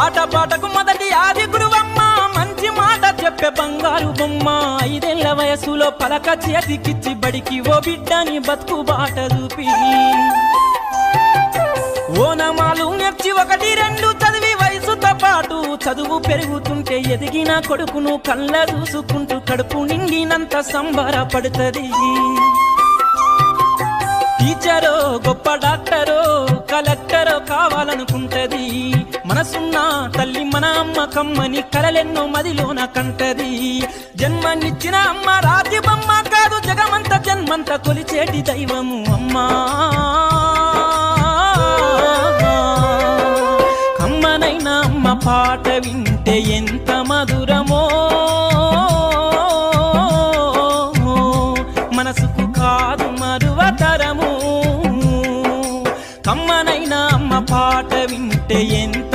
ఆట పాటకు మొదటి ఆది గురువమ్మ మంచి మాట చెప్పే బంగారు బొమ్మ 5 ఏళ్ల వయసులో పలక చేతికిచ్చి బడికి ఓ బిడ్డని బతుకు బాట చూపి ఓనమాలు నేర్చి 1, 2 చదివి వయసుతో పాటు చదువు పెరుగుతుంటే ఎదిగిన కొడుకును కళ్ళ చూసుకుంటూ కడుపు నిండినంత సంబరపడుతుంది టీచరో గొప్ప డాక్టరో కలెక్టరో కావాలనుకుంటది మనసున్న తల్లి మన అమ్మ కమ్మని కలలెన్నో మదిలోన కంటది జన్మనిచ్చిన అమ్మ రాతి బొమ్మ కాదు జగమంత జన్మంత కొలిచేటి దైవము అమ్మా కమ్మనైనా అమ్మ పాట వింటే ఎంత మధురమో మనసుకు కాదు మరువతరము కమ్మనైనా అమ్మ పాట వింటే ఎంత